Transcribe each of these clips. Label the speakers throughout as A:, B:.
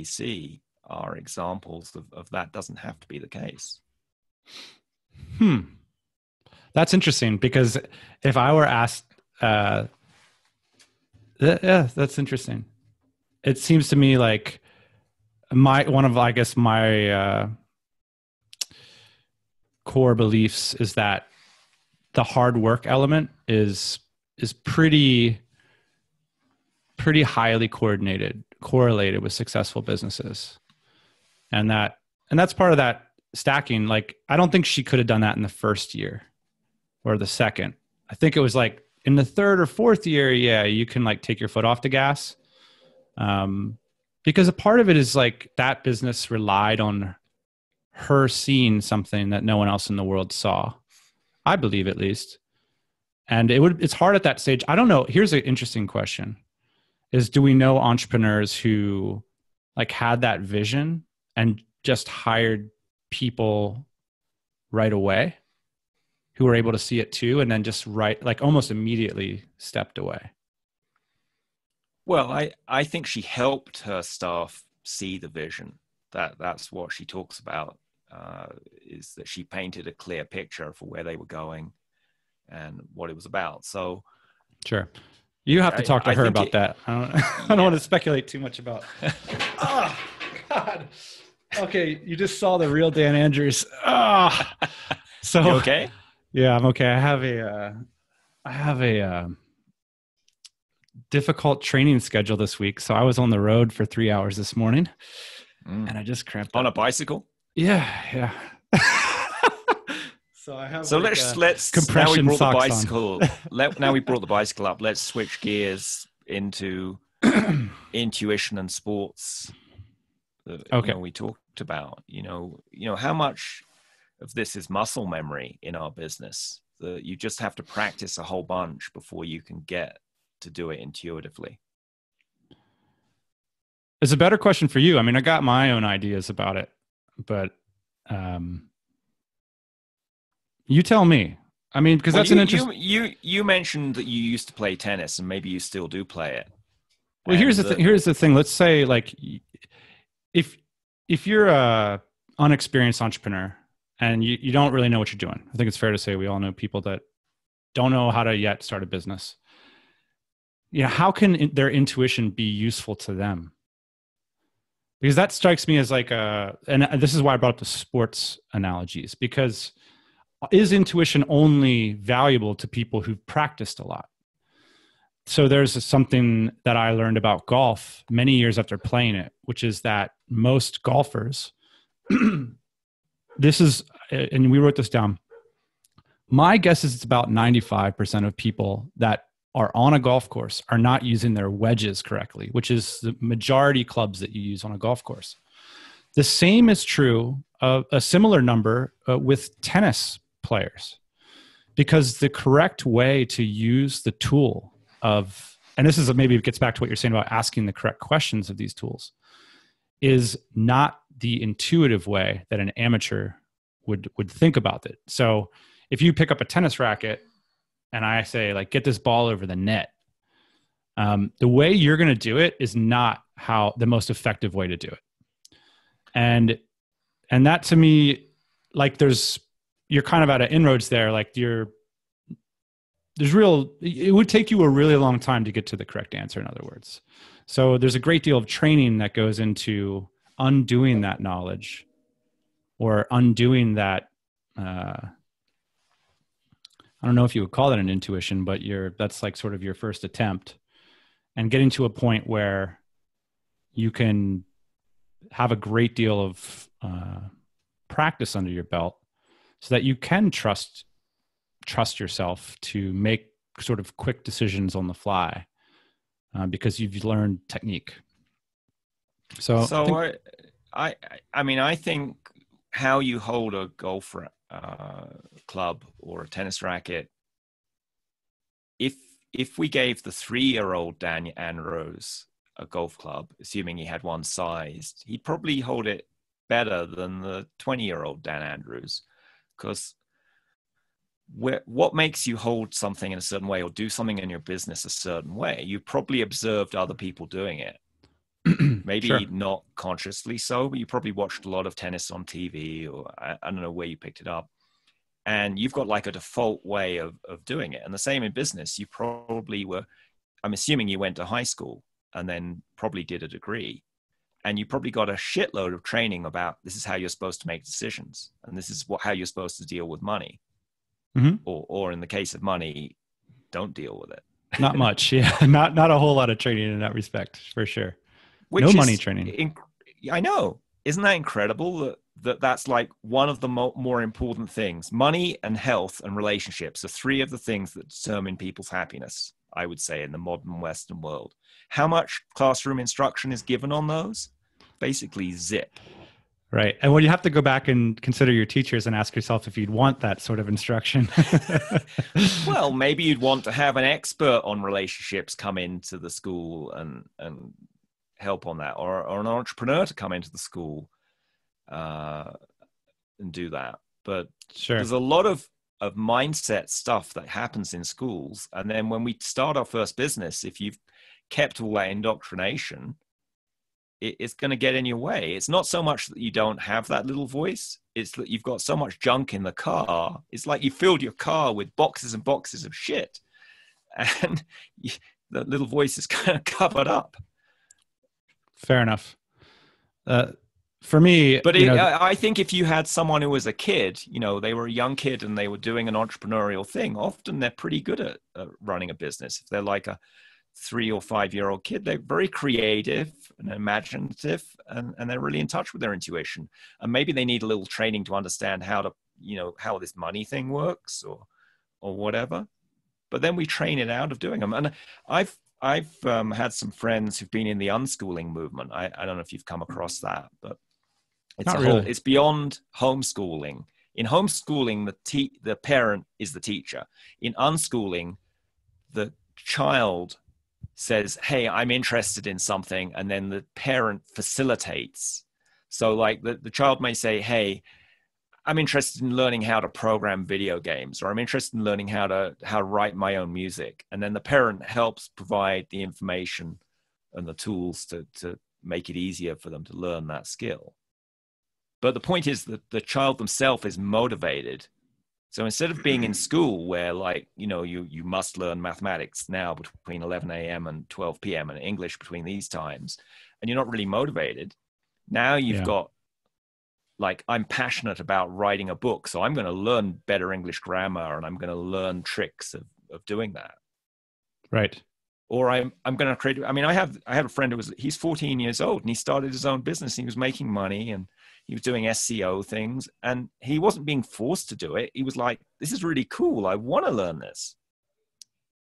A: see are examples of that doesn't have to be the case.
B: That's interesting, because if I were asked, yeah, that's interesting. It seems to me like my core beliefs is that the hard work element is pretty highly correlated with successful businesses. And that's part of that stacking. Like, I don't think she could have done that in the first year or the second. I think it was like in the third or fourth year, yeah, you can like take your foot off the gas. Because a part of it is like that business relied on her seeing something that no one else in the world saw. I believe, at least. And it's hard at that stage. I don't know. Here's an interesting question is, do we know entrepreneurs who like had that vision and just hired people right away who were able to see it too, and then just like almost immediately stepped away?
A: Well, I think she helped her staff see the vision. That's what she talks about, is that she painted a clear picture for where they were going and what it was about. So
B: sure. You have to talk to her about that. I don't want to speculate too much about. Oh, God. Okay, you just saw the real Dan Andrews. So
A: you okay?
B: Yeah, I'm okay. I have a difficult training schedule this week, so I was on the road for 3 hours this morning, and I just cramped
A: on
B: up.
A: A bicycle.
B: Yeah. So I have.
A: So let's
B: compression
A: now we brought the
B: socks
A: bicycle. Now we brought the bicycle up. Let's switch gears into intuition and sports.
B: Okay.
A: We talked about. How much of this is muscle memory in our business that you just have to practice a whole bunch before you can get to do it intuitively.
B: It's a better question for you. I mean, I got my own ideas about it, but you tell me. I mean, because that's an interesting.
A: You mentioned that you used to play tennis, and maybe you still do play it.
B: Well, here's the thing. Let's say, like, if you're a unexperienced entrepreneur and you don't really know what you're doing, I think it's fair to say we all know people that don't know how to yet start a business. How can their intuition be useful to them? Because that strikes me as like and this is why I brought up the sports analogies, because is intuition only valuable to people who've practiced a lot? So there's something that I learned about golf many years after playing it, which is that most golfers, and we wrote this down, my guess is it's about 95% of people that are on a golf course are not using their wedges correctly, which is the majority clubs that you use on a golf course. The same is true of a similar number with tennis players, because the correct way to use the tool and this is maybe it gets back to what you're saying about asking the correct questions of these tools, is not the intuitive way that an amateur would think about it. So if you pick up a tennis racket and I say, like, get this ball over the net, the way you're going to do it is not how the most effective way to do it. And that, to me, like, you're kind of at an inroads there. Like, it would take you a really long time to get to the correct answer, in other words. So there's a great deal of training that goes into undoing that knowledge, or undoing that, I don't know if you would call that an intuition, but that's like sort of your first attempt, and getting to a point where you can have a great deal of practice under your belt so that you can trust yourself to make sort of quick decisions on the fly, because you've learned technique. So
A: I think how you hold a golf club or a tennis racket, if we gave the 3-year-old Dan Andrews a golf club, assuming he had one sized, he'd probably hold it better than the 20-year-old Dan Andrews, because what makes you hold something in a certain way or do something in your business a certain way? You probably observed other people doing it. Maybe
B: Sure.
A: not consciously so, but you probably watched a lot of tennis on TV, or I don't know where you picked it up. And you've got like a default way of doing it. And the same in business. You probably were, I'm assuming you went to high school and then probably did a degree. And you probably got a shitload of training about this is how you're supposed to make decisions. And this is how you're supposed to deal with money.
B: Hmm.
A: Or in the case of money, don't deal with it.
B: Not much. Yeah. Not a whole lot of training in that respect, for sure. No
A: Which
B: money
A: is,
B: training.
A: I know, isn't that incredible that's like one of the more important things? Money and health and relationships are three of the things that determine people's happiness, I would say, in the modern Western world. How much classroom instruction is given on those? Basically zip.
B: Right. And well, you have to go back and consider your teachers and ask yourself if you'd want that sort of instruction.
A: Well, maybe you'd want to have an expert on relationships come into the school and help on that, or an entrepreneur to come into the school and do that. But
B: Sure.
A: there's a lot of mindset stuff that happens in schools. And then when we start our first business, if you've kept all that indoctrination, it's going to get in your way. It's not so much that you don't have that little voice. It's that you've got so much junk in the car. It's like you filled your car with boxes and boxes of shit. And the little voice is kind of covered up.
B: Fair enough. For me,
A: But I think if you had someone who was a kid, they were a young kid and they were doing an entrepreneurial thing, often they're pretty good at running a business. If they're like a 3 or 5 year old kid, they're very creative and imaginative, and they're really in touch with their intuition. And maybe they need a little training to understand how to, how this money thing works or whatever. But then we train it out of doing them. And I've had some friends who've been in the unschooling movement. I don't know if you've come across that, but it's beyond homeschooling. In homeschooling, the parent is the teacher. In unschooling, the child says, hey, I'm interested in something, and then the parent facilitates. So like the child may say, hey, I'm interested in learning how to program video games, or I'm interested in learning how to write my own music. And then the parent helps provide the information and the tools to make it easier for them to learn that skill. But the point is that the child themselves is motivated. So instead of being in school where you must learn mathematics now between 11 a.m. and 12 p.m. and English between these times, and you're not really motivated, now you've got I'm passionate about writing a book, so I'm going to learn better English grammar and I'm going to learn tricks of doing that.
B: Right.
A: Or I'm going to create, I had a friend he's 14 years old and he started his own business. He was making money and he was doing SEO things, and he wasn't being forced to do it. He was like, this is really cool. I want to learn this.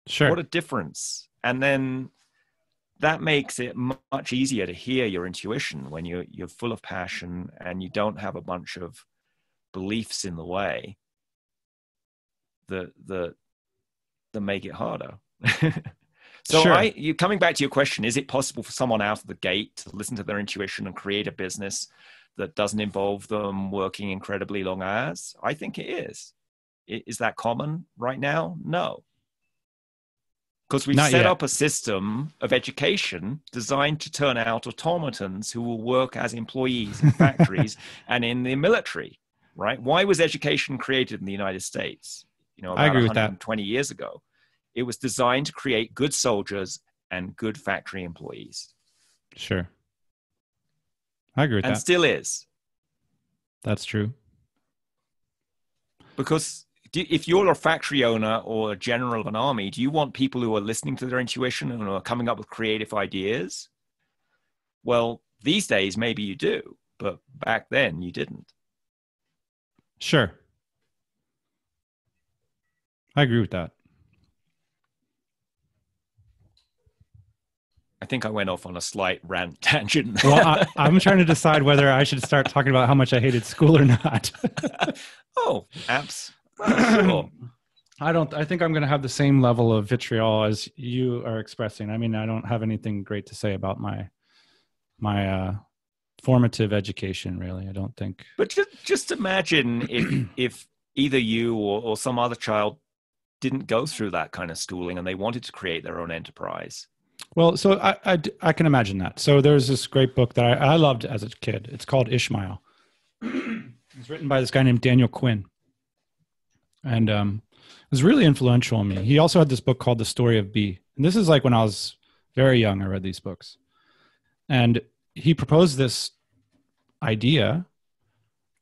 B: Sure.
A: What a difference. And then that makes it much easier to hear your intuition when you're full of passion and you don't have a bunch of beliefs in the way that make it harder. So
B: sure.
A: Coming back to your question, is it possible for someone out of the gate to listen to their intuition and create a business that doesn't involve them working incredibly long hours? I think it is. Is that common right now? No. Because we've set up a system of education designed to turn out automatons who will work as employees in factories and in the military, right? Why was education created in the United States? About
B: I agree with
A: 120 years ago. It was designed to create good soldiers and good factory employees.
B: Sure. I agree with that.
A: And still is.
B: That's true.
A: Because if you're a factory owner or a general of an army, do you want people who are listening to their intuition and are coming up with creative ideas? Well, these days, maybe you do, but back then you didn't.
B: Sure. I agree with that.
A: I think I went off on a slight rant tangent.
B: Well, I'm trying to decide whether I should start talking about how much I hated school or not.
A: Oh, apps. Sure.
B: I think I'm going to have the same level of vitriol as you are expressing. I mean, I don't have anything great to say about my formative education, really. I don't think.
A: But just imagine if either you or some other child didn't go through that kind of schooling and they wanted to create their own enterprise.
B: Well, so I can imagine that. So there's this great book that I loved as a kid. It's called Ishmael. It's written by this guy named Daniel Quinn, and it was really influential on me. He also had this book called The Story of B. And this is like when I was very young, I read these books. And he proposed this idea,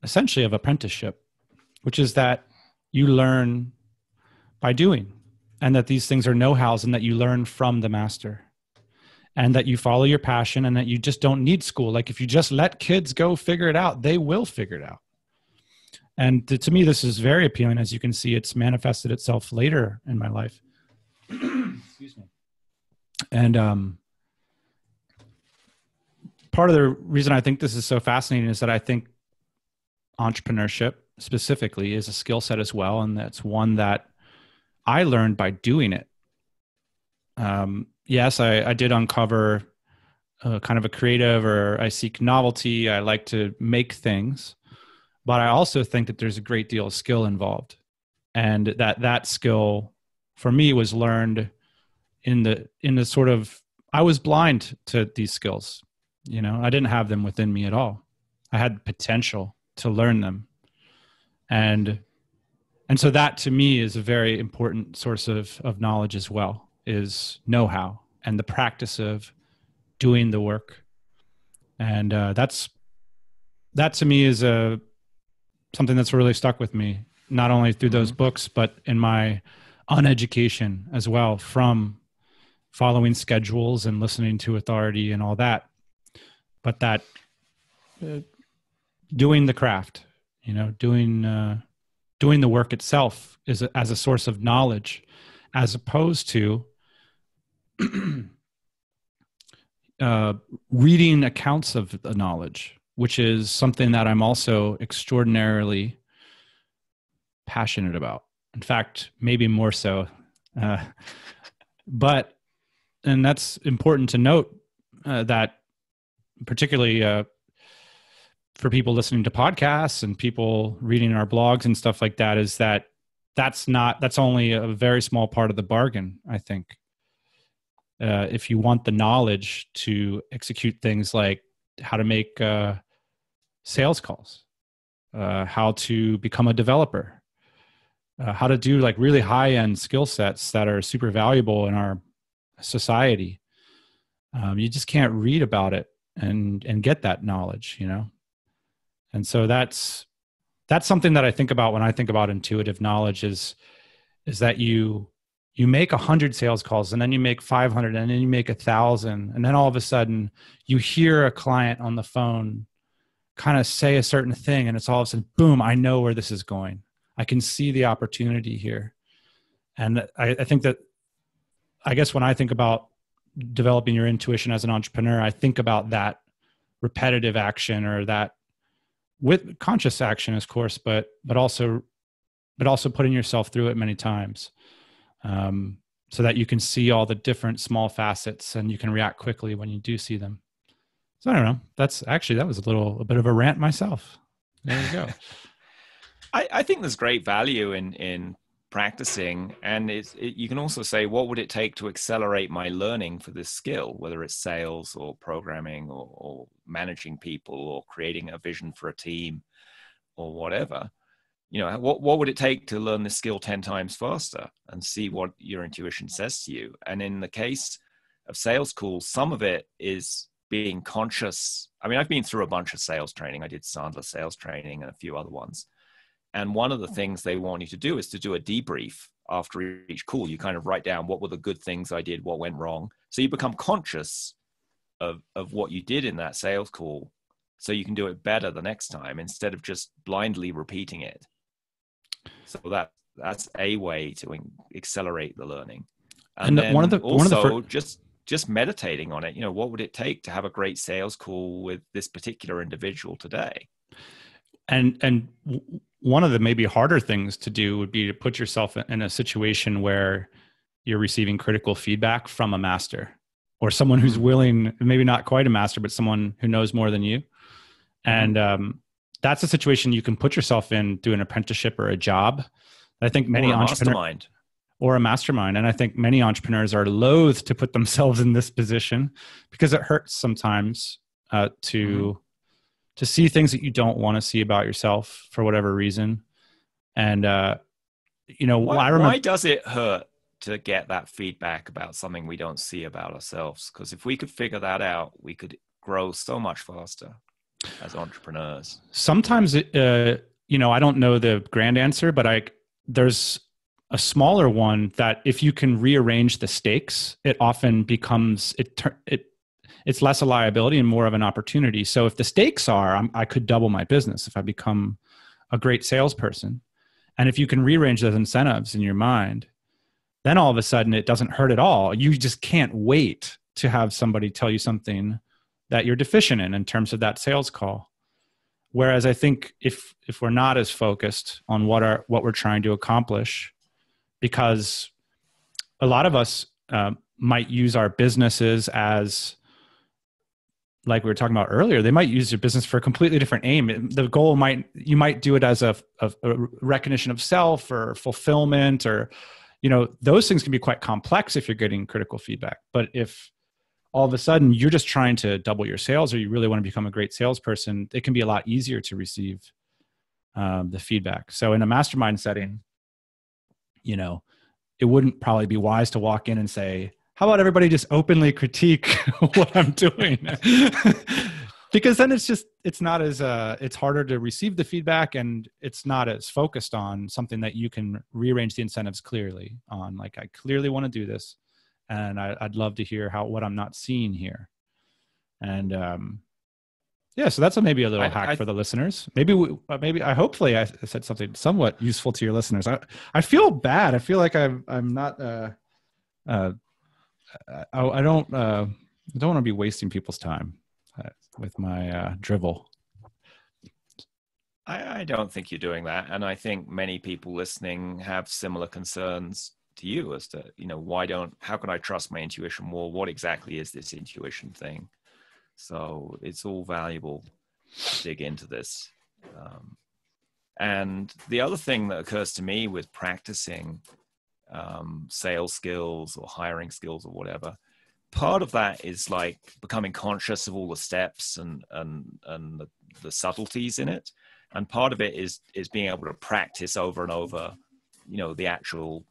B: essentially, of apprenticeship, which is that you learn by doing, and that these things are know-hows and that you learn from the master, and that you follow your passion, and that you just don't need school. Like if you just let kids go figure it out, they will figure it out. And to me, this is very appealing. As you can see, it's manifested itself later in my life. Excuse me. And part of the reason I think this is so fascinating is that I think entrepreneurship specifically is a skill set as well. And that's one that I learned by doing it. Yes, I did uncover kind of a creative, or I seek novelty. I like to make things. But I also think that there's a great deal of skill involved, and that skill for me was learned in the sort of, I was blind to these skills. You know, I didn't have them within me at all. I had potential to learn them. And so that to me is a very important source of knowledge as well, is know-how and the practice of doing the work. And that to me is something that's really stuck with me, not only through those books, but in my uneducation as well, from following schedules and listening to authority and all that. But that doing the craft, you know, doing the work itself is as a source of knowledge, as opposed to reading accounts of the knowledge, which is something that I'm also extraordinarily passionate about. In fact, maybe more so. And that's important to note, that particularly for people listening to podcasts and people reading our blogs and stuff like that, is that's only a very small part of the bargain, I think. If you want the knowledge to execute things like how to make sales calls, how to become a developer, how to do like really high-end skill sets that are super valuable in our society, you just can't read about it and get that knowledge, you know? And so that's something that I think about when I think about intuitive knowledge, is that you make 100 sales calls, and then you make 500, and then you make 1,000. And then all of a sudden you hear a client on the phone kind of say a certain thing, and it's all of a sudden, boom, I know where this is going. I can see the opportunity here. And I think that, I guess when I think about developing your intuition as an entrepreneur, I think about that repetitive action, or that with conscious action, of course, but also putting yourself through it many times. So that you can see all the different small facets and you can react quickly when you do see them. So I don't know. That was a bit of a rant myself. There you go.
A: I think there's great value in practicing, and you can also say, what would it take to accelerate my learning for this skill, whether it's sales or programming or managing people or creating a vision for a team or whatever. You know, what would it take to learn this skill 10 times faster, and see what your intuition says to you? And in the case of sales calls, some of it is being conscious. I mean, I've been through a bunch of sales training. I did Sandler sales training and a few other ones. And one of the things they want you to do is to do a debrief after each call. You kind of write down, what were the good things I did, what went wrong. So you become conscious of what you did in that sales call, so you can do it better the next time, instead of just blindly repeating it. So that's a way to accelerate the learning. And then just meditating on it. You know, what would it take to have a great sales call with this particular individual today?
B: And one of the maybe harder things to do would be to put yourself in a situation where you're receiving critical feedback from a master, or someone who's willing, maybe not quite a master, but someone who knows more than you. And that's a situation you can put yourself in through an apprenticeship or a job. I think many entrepreneurs, or a mastermind. And I think many entrepreneurs are loath to put themselves in this position because it hurts sometimes to see things that you don't want to see about yourself for whatever reason. And, you know, I remember.
A: Why does it hurt to get that feedback about something we don't see about ourselves? Because if we could figure that out, we could grow so much faster as entrepreneurs.
B: Sometimes, you know, I don't know the grand answer, but there's a smaller one that if you can rearrange the stakes, it often becomes, it's less a liability and more of an opportunity. So if the stakes are, I could double my business if I become a great salesperson. And if you can rearrange those incentives in your mind, then all of a sudden it doesn't hurt at all. You just can't wait to have somebody tell you something that you're deficient in terms of that sales call. Whereas I think if we're not as focused on what we're trying to accomplish, because a lot of us might use our businesses as, like we were talking about earlier, they might use your business for a completely different aim. The goal you might do it as a recognition of self or fulfillment, or, you know, those things can be quite complex if you're getting critical feedback. But if all of a sudden you're just trying to double your sales, or you really want to become a great salesperson, it can be a lot easier to receive the feedback. So in a mastermind setting, you know, it wouldn't probably be wise to walk in and say, how about everybody just openly critique what I'm doing? Because then it's not as, it's harder to receive the feedback, and it's not as focused on something that you can rearrange the incentives clearly on. Like, I clearly want to do this, and I'd love to hear what I'm not seeing here. And yeah, so that's maybe a little hack for the listeners. Hopefully I said something somewhat useful to your listeners. I feel bad. I feel like I'm not, I don't want to be wasting people's time with my drivel.
A: I don't think you're doing that. And I think many people listening have similar concerns to you as to, you know, how can I trust my intuition more? What exactly is this intuition thing? So it's all valuable to dig into this. And the other thing that occurs to me with practicing sales skills or hiring skills or whatever, part of that is like becoming conscious of all the steps and the subtleties in it. And part of it is being able to practice over and over, you know, the actual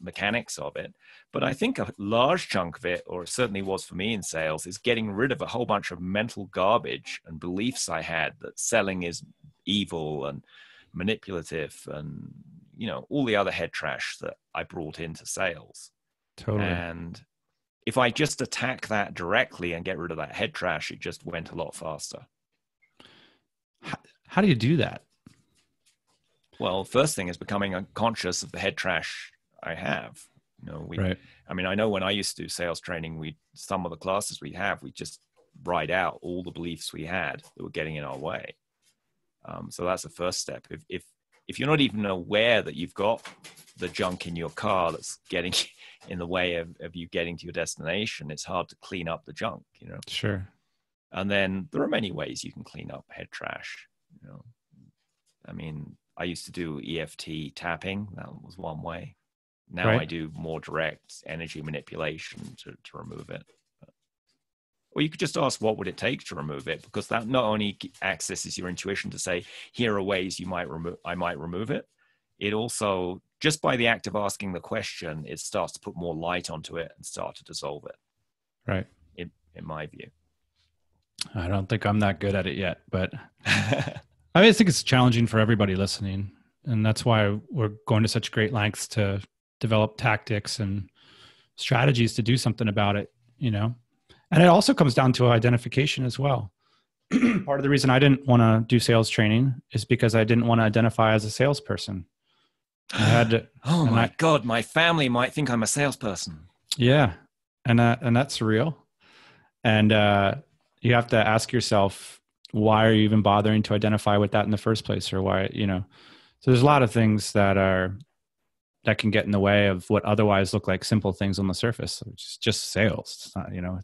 A: mechanics of it. But I think a large chunk of it, or it certainly was for me in sales, is getting rid of a whole bunch of mental garbage and beliefs I had that selling is evil and manipulative and, you know, all the other head trash that I brought into sales.
B: Totally.
A: And if I just attack that directly and get rid of that head trash, it just went a lot faster.
B: How do you do that?
A: Well, first thing is becoming conscious of the head trash I have. You know,
B: right.
A: I mean, I know when I used to do sales training, some of the classes we just write out all the beliefs we had that were getting in our way. So that's the first step. If you're not even aware that you've got the junk in your car that's getting in the way of you getting to your destination, it's hard to clean up the junk, you know?
B: Sure.
A: And then there are many ways you can clean up head trash. You know, I mean, I used to do EFT tapping. That was one way. Now I do more direct energy manipulation to remove it. Or you could just ask, what would it take to remove it? Because that not only accesses your intuition to say, here are ways I might remove it. It also, just by the act of asking the question, it starts to put more light onto it and start to dissolve it.
B: Right.
A: In my view.
B: I don't think I'm that good at it yet, but I think it's challenging for everybody listening. And that's why we're going to such great lengths to develop tactics and strategies to do something about it, you know? And it also comes down to identification as well. Part of the reason I didn't want to do sales training is because I didn't want to identify as a salesperson. I had to,
A: God, my family might think I'm a salesperson.
B: Yeah. And that's real. And you have to ask yourself, why are you even bothering to identify with that in the first place? Or why, you know, so there's a lot of things that can get in the way of what otherwise look like simple things on the surface. It's just sales. It's not, you know,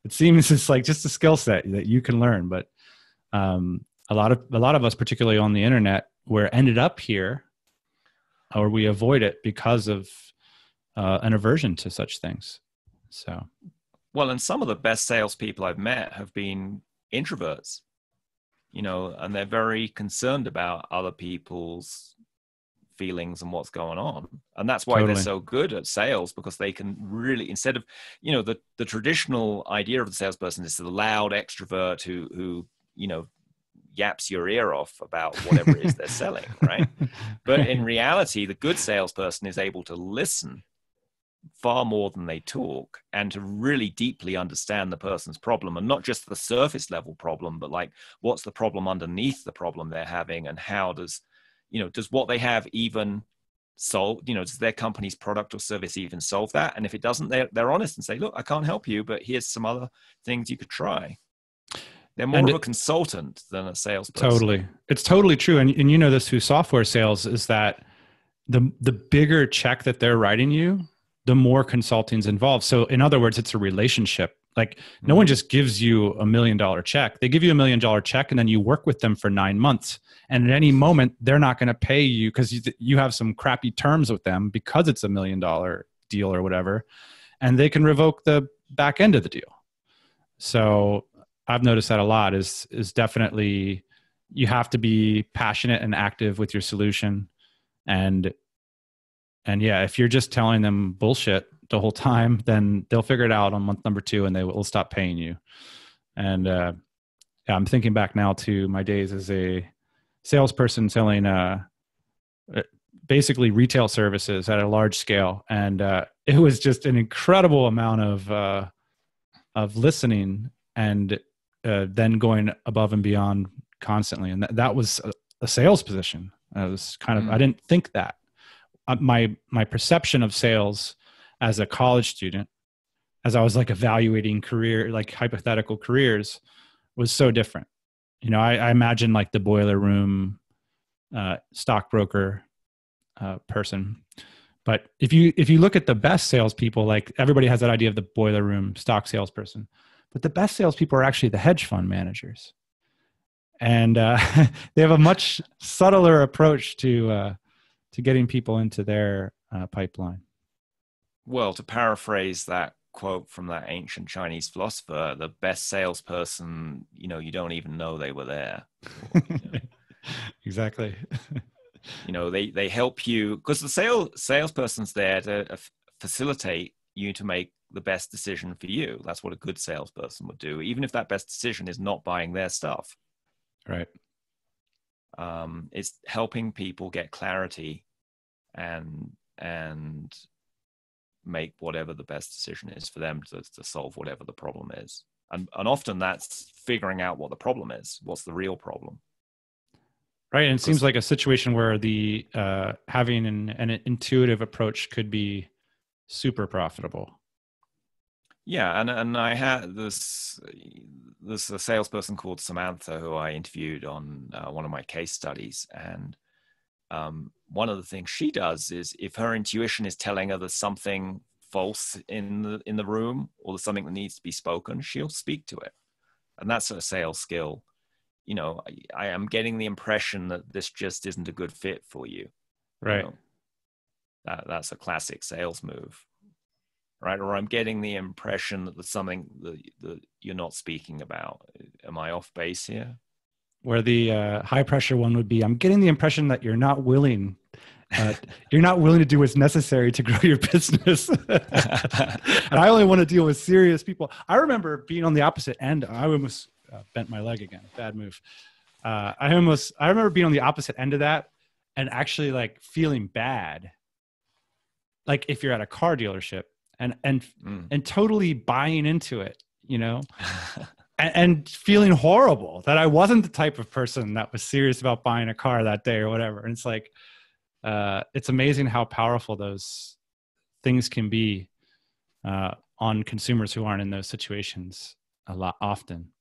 B: it seems it's like just a skill set that you can learn. But a lot of us, particularly on the internet, we're ended up here or we avoid it because of an aversion to such things. So,
A: well, and some of the best salespeople I've met have been introverts, and they're very concerned about other people's feelings and what's going on. And that's why they're
B: totally.
A: so good at sales, because they can really, instead of, the traditional idea of the salesperson is the loud extrovert who yaps your ear off about whatever it is they're selling, right? But in reality, the good salesperson is able to listen far more than they talk, and to really deeply understand the person's problem, and not just the surface level problem, but like, what's the problem underneath the problem they're having, and how does what they have even solve, does their company's product or service even solve that? And if it doesn't, they're honest and say, look, I can't help you, but here's some other things you could try. They're more of a consultant than a salesperson.
B: Totally. It's totally true. And you know this through software sales, is that the bigger check that they're writing you, the more consulting's involved. So in other words, it's a relationship. Like no one just gives you $1 million check. They give you $1 million check, and then you work with them for 9 months. And at any moment, they're not going to pay you because you have some crappy terms with them because it's $1 million deal or whatever. And they can revoke the back end of the deal. So I've noticed that a lot is definitely, you have to be passionate and active with your solution. And yeah, if you're just telling them bullshit the whole time, then they'll figure it out on month number 2 and they will stop paying you. And yeah, I'm thinking back now to my days as a salesperson selling basically retail services at a large scale. And it was just an incredible amount of listening and then going above and beyond constantly. And that was a sales position. I was I didn't think that. My perception of sales as a college student, as I was like evaluating like hypothetical careers, was so different. I imagine like the boiler room stockbroker person. But if you look at the best salespeople, like everybody has that idea of the boiler room stock salesperson, but the best salespeople are actually the hedge fund managers, and they have a much subtler approach to getting people into their pipeline.
A: Well, to paraphrase that quote from that ancient Chinese philosopher, the best salesperson, you don't even know they were there.
B: Exactly.
A: They help you because the salesperson's there to facilitate you to make the best decision for you. That's what a good salesperson would do, even if that best decision is not buying their stuff.
B: Right.
A: It's helping people get clarity and make whatever the best decision is for them to solve whatever the problem is. And often that's figuring out what the problem is. What's the real problem?
B: Right. And it seems like a situation where the having an intuitive approach could be super profitable.
A: Yeah, and I had this a salesperson called Samantha who I interviewed on one of my case studies, and one of the things she does is if her intuition is telling her there's something false in the room or there's something that needs to be spoken, she'll speak to it, and that's a sales skill. I am getting the impression that this just isn't a good fit for you.
B: Right.
A: That's a classic sales move. Right. Or I'm getting the impression that there's something that you're not speaking about. Am I off base here?
B: Where the high pressure one would be, I'm getting the impression that you're not willing to do what's necessary to grow your business. And I only want to deal with serious people. I remember being on the opposite end. I almost bent my leg again. Bad move. I remember being on the opposite end of that and actually like feeling bad. Like if you're at a car dealership and totally buying into it, and feeling horrible that I wasn't the type of person that was serious about buying a car that day or whatever. And it's like, it's amazing how powerful those things can be on consumers who aren't in those situations often.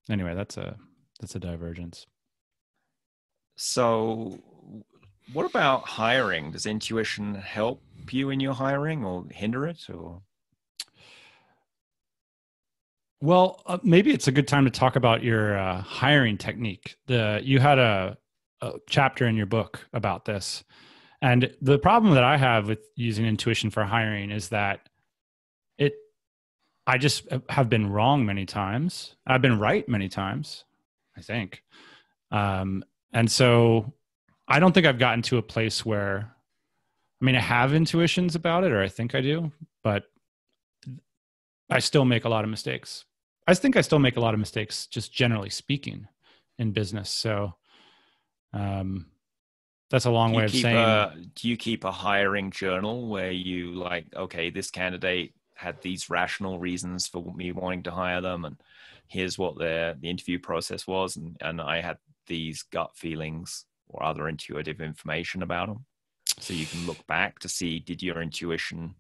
B: Anyway, that's a divergence.
A: So what about hiring? Does intuition help you in your hiring or hinder it? Or
B: well, maybe it's a good time to talk about your hiring technique. You had a a chapter in your book about this. And the problem that I have with using intuition for hiring is that it, I just have been wrong many times. I've been right many times, I think. And so I don't think I've gotten to a place where, I mean, I have intuitions about it, or I think I do, but I still make a lot of mistakes. I think I still make a lot of mistakes, just generally speaking, in business. So that's a long way of saying.
A: Do you keep a hiring journal where you like, okay, this candidate had these rational reasons for me wanting to hire them, and here's what the interview process was, and I had these gut feelings or other intuitive information about them, so you can look back to see, did your intuition,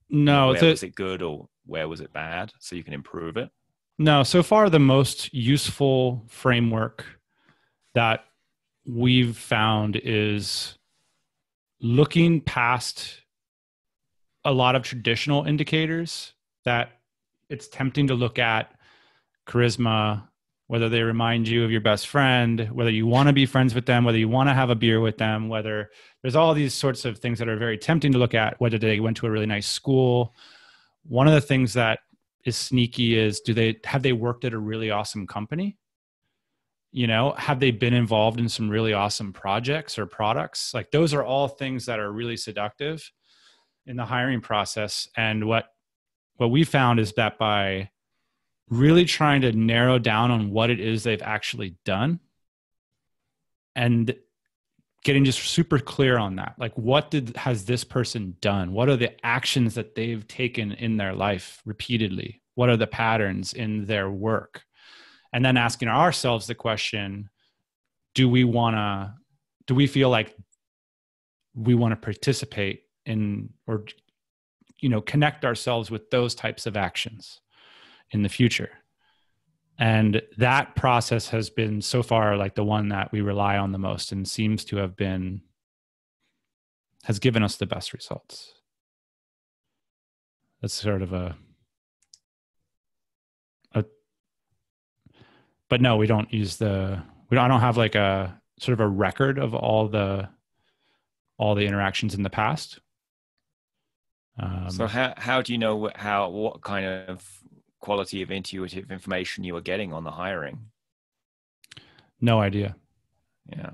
B: No,
A: where was it good or where was it bad, so you can improve it?
B: No, so far the most useful framework that we've found is looking past a lot of traditional indicators that it's tempting to look at: charisma, whether they remind you of your best friend, whether you want to be friends with them, whether you want to have a beer with them, whether there's all these sorts of things that are very tempting to look at, whether they went to a really nice school. One of the things that is sneaky is, have they worked at a really awesome company? You know, have they been involved in some really awesome projects or products? Like, those are all things that are really seductive in the hiring process. And what we found is that by really trying to narrow down on what it is they've actually done and getting just super clear on that, like, has this person done? What are the actions that they've taken in their life repeatedly? What are the patterns in their work? And then asking ourselves the question, do we feel like we want to participate in, or, you know, connect ourselves with those types of actions in the future? And that process has been so far like the one that we rely on the most, and seems to have has given us the best results. That's sort of but no, we don't use I don't have like a sort of a record of all the interactions in the past.
A: So how do you know what kind of quality of intuitive information you were getting on the hiring?
B: No idea.
A: Yeah.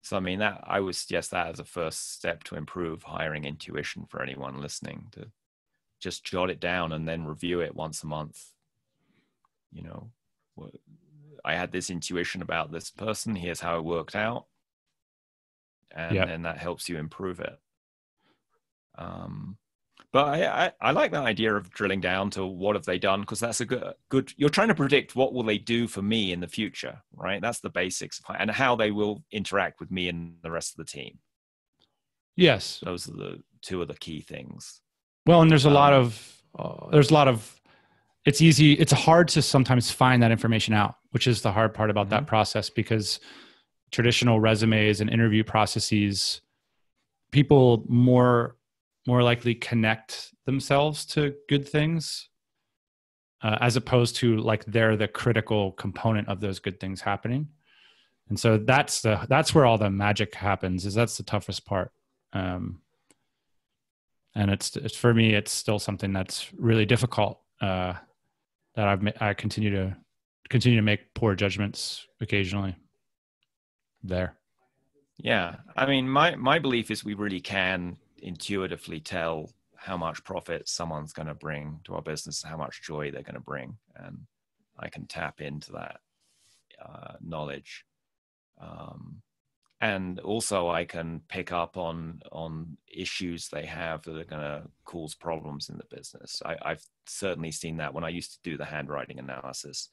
A: So I mean, that I would suggest that as a first step to improve hiring intuition for anyone listening, to just jot it down and then review it once a month. You know, I had this intuition about this person. Here's how it worked out, and then that helps you improve it. But I like that idea of drilling down to what have they done, because that's a good. You're trying to predict what will they do for me in the future, right? That's the basics, and how they will interact with me and the rest of the team.
B: Yes,
A: those are the two of the key things.
B: Well, and there's a lot of it's hard to sometimes find that information out, which is the hard part about that process, because traditional resumes and interview processes, people more likely connect themselves to good things, as opposed to like they're the critical component of those good things happening. And so that's where all the magic happens. That's the toughest part. And it's for me, it's still something that's really difficult. That I continue to make poor judgments occasionally there.
A: Yeah, I mean, my belief is we really can intuitively tell how much profit someone's going to bring to our business, how much joy they're going to bring, and I can tap into that knowledge. And also I can pick up on issues they have that are going to cause problems in the business. I've certainly seen that when I used to do the handwriting analysis.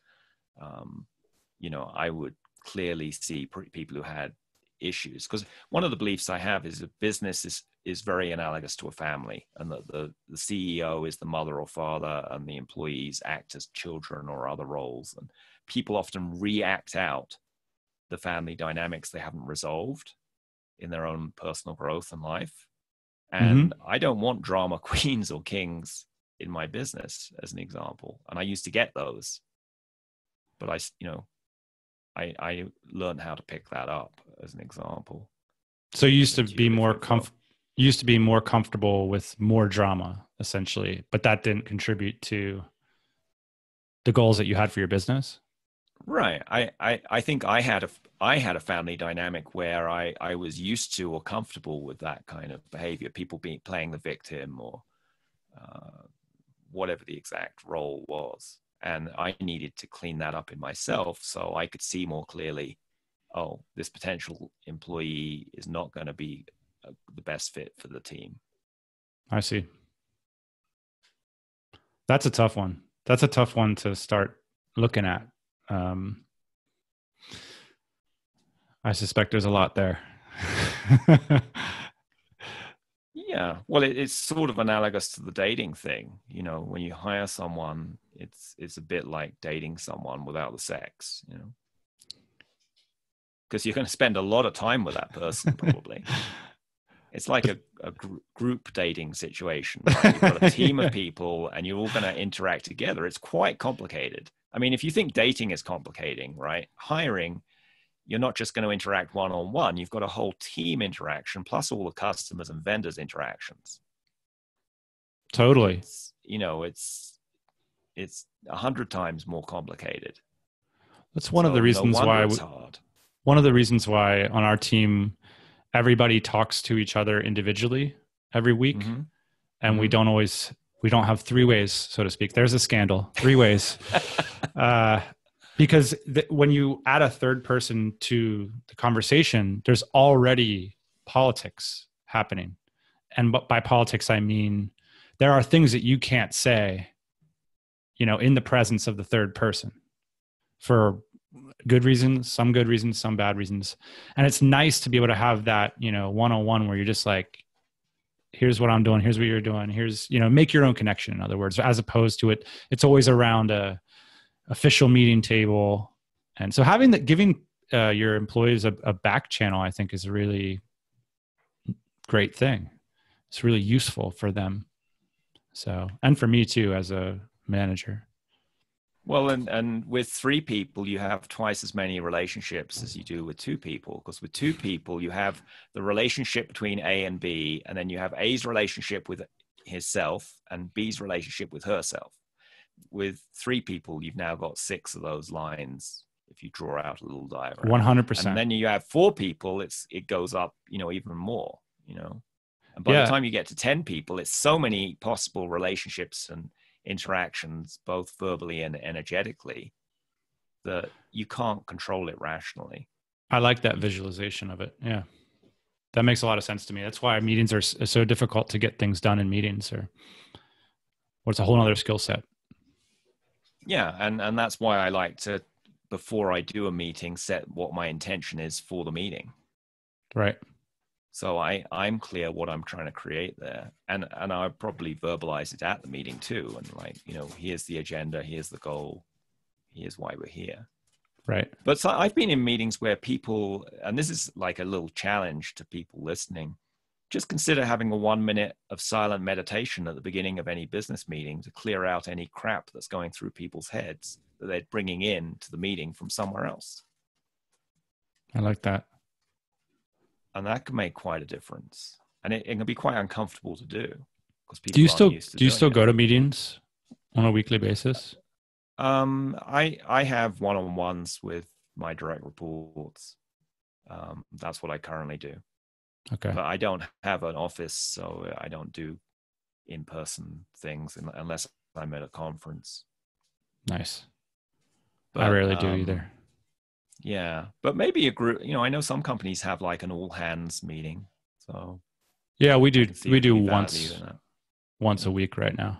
A: I would clearly see people who had issues, because one of the beliefs I have is that business is very analogous to a family, and that the CEO is the mother or father, and the employees act as children or other roles, and people often react out the family dynamics they haven't resolved in their own personal growth and life. And I don't want drama queens or kings in my business, as an example. And I used to get those, but I learned how to pick that up as an example.
B: So you used to be more comfortable with more drama, essentially, but that didn't contribute to the goals that you had for your business.
A: Right. I think I had a family dynamic where I was used to or comfortable with that kind of behavior, people playing the victim or whatever the exact role was. And I needed to clean that up in myself so I could see more clearly, oh, this potential employee is not going to be the best fit for the team.
B: I see. That's a tough one. That's a tough one to start looking at. I suspect there's a lot there.
A: Yeah, well, it's sort of analogous to the dating thing. You know, when you hire someone, it's a bit like dating someone without the sex. You know, because you're going to spend a lot of time with that person probably. It's like a group dating situation, right? You've got a team of people and you're all going to interact together. It's quite complicated. I mean, if you think dating is complicating, right? Hiring, you're not just going to interact one-on-one. You've got a whole team interaction plus all the customers and vendors interactions.
B: Totally.
A: It's 100 times more complicated.
B: That's one of the reasons why
A: it's hard.
B: One of the reasons why on our team, everybody talks to each other individually every week.
A: Mm-hmm.
B: And we don't have three ways, so to speak. There's a scandal, three ways. Because when you add a third person to the conversation, there's already politics happening. And by politics, I mean, there are things that you can't say, in the presence of the third person for good reasons, some bad reasons. And it's nice to be able to have that, one-on-one where you're just like, here's what I'm doing. Here's what you're doing. Here's, make your own connection. In other words, as opposed to it's always around a official meeting table. And so giving your employees a back channel, I think is a really great thing. It's really useful for them. So, and for me too, as a manager.
A: Well, and with 3 people, you have twice as many relationships as you do with 2 people. Because with 2 people, you have the relationship between A and B, and then you have A's relationship with himself and B's relationship with herself. With 3 people, you've now got 6 of those lines if you draw out a little diagram.
B: 100%.
A: And then you have 4 people, it goes up, even more, And by the time you get to 10 people, it's so many possible relationships and interactions, both verbally and energetically, that you can't control it rationally.
B: I like that visualization of it. Yeah. That makes a lot of sense to me. That's why meetings are so difficult to get things done in meetings, or it's a whole other skill set.
A: Yeah. And that's why I like to, before I do a meeting, set what my intention is for the meeting.
B: Right.
A: So I'm clear what I'm trying to create there. And I probably verbalize it at the meeting too. And here's the agenda, here's the goal, here's why we're here.
B: Right.
A: But so I've been in meetings where people, and this is like a little challenge to people listening, just consider having a 1 minute of silent meditation at the beginning of any business meeting to clear out any crap that's going through people's heads that they're bringing in to the meeting from somewhere else.
B: I like that.
A: And that can make quite a difference. And it can be quite uncomfortable to do because people
B: do you still go to meetings on a weekly basis?
A: I have one-on-ones with my direct reports. That's what I currently do.
B: Okay.
A: But I don't have an office, so I don't do in-person things unless I'm at a conference.
B: Nice.
A: But
B: I rarely do either.
A: Yeah, but maybe a group. I know some companies have like an all-hands meeting. So
B: yeah, we do. We do once a week right now,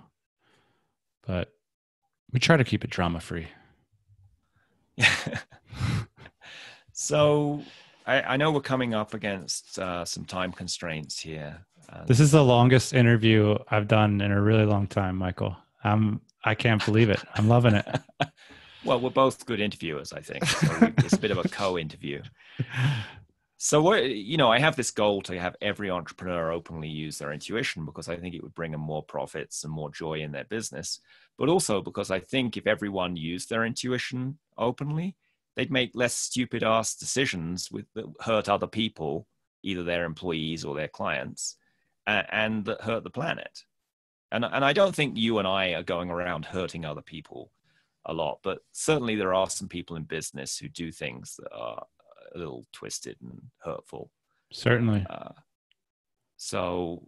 B: but we try to keep it drama-free.
A: So I know we're coming up against some time constraints here.
B: This is the longest interview I've done in a really long time, Michael. I can't believe it. I'm loving it.
A: Well, we're both good interviewers, I think. So it's a bit of a co-interview. So I have this goal to have every entrepreneur openly use their intuition because I think it would bring them more profits and more joy in their business. But also because I think if everyone used their intuition openly, they'd make less stupid ass decisions that hurt other people, either their employees or their clients, and that hurt the planet. And I don't think you and I are going around hurting other people a lot, but certainly there are some people in business who do things that are a little twisted and hurtful.
B: Certainly.
A: So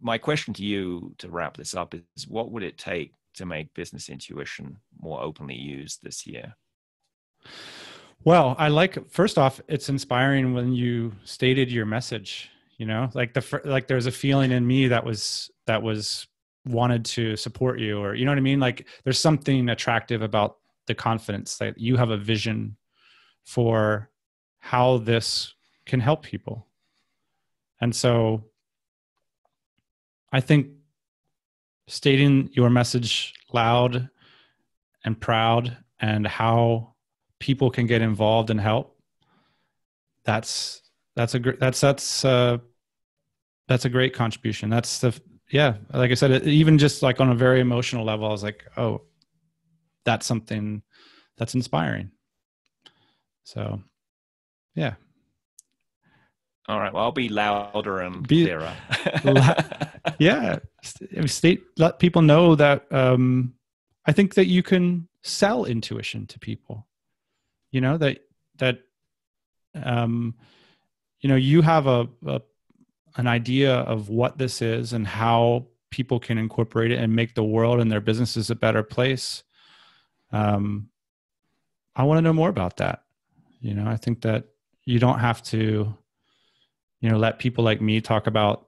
A: my question to you to wrap this up is, what would it take to make business intuition more openly used this year?
B: Well, first off, it's inspiring when you stated your message, like there's a feeling in me that was wanted to support you, or, you know what I mean? Like there's something attractive about the confidence that you have a vision for how this can help people. And so I think stating your message loud and proud and how people can get involved and help, that's a great contribution. Like I said, even just like on a very emotional level, I was like, oh, that's something that's inspiring. So, yeah.
A: All right. Well, I'll be louder and clearer.
B: Yeah. Let people know that I think that you can sell intuition to people. You have an idea of what this is and how people can incorporate it and make the world and their businesses a better place. I want to know more about that. I think that you don't have to, let people like me talk about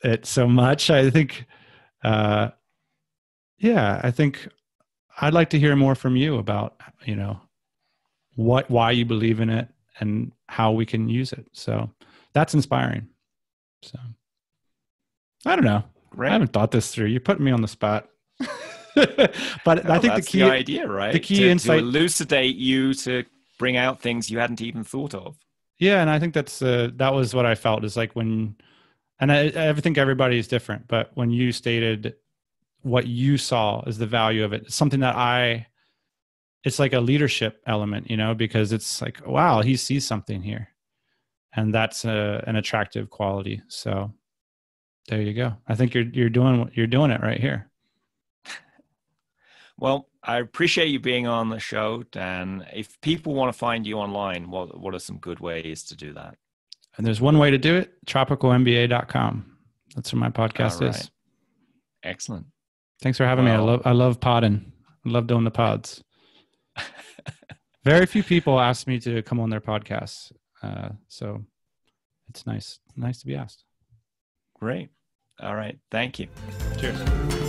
B: it so much. I think, I think I'd like to hear more from you about, why you believe in it and how we can use it. So that's inspiring. So I don't know. Great. I haven't thought this through. You're putting me on the spot. But I think
A: that's the idea, right?
B: The key insight
A: to elucidate you, to bring out things you hadn't even thought of.
B: Yeah, and I think that was what I felt is like when, and I think everybody is different, but when you stated what you saw as the value of it, it's something that it's like a leadership element, because it's like, wow, he sees something here, and that's an attractive quality. So there you go. I think you're doing it right here.
A: Well, I appreciate you being on the show, Dan. If people want to find you online, what are some good ways to do that?
B: And there's one way to do it, tropicalmba.com. That's where my podcast is.
A: Excellent.
B: Thanks for having me. I love podding. I love doing the pods. Very few people ask me to come on their podcasts. So it's nice to be asked.
A: Great. All right. Thank you.
B: Cheers.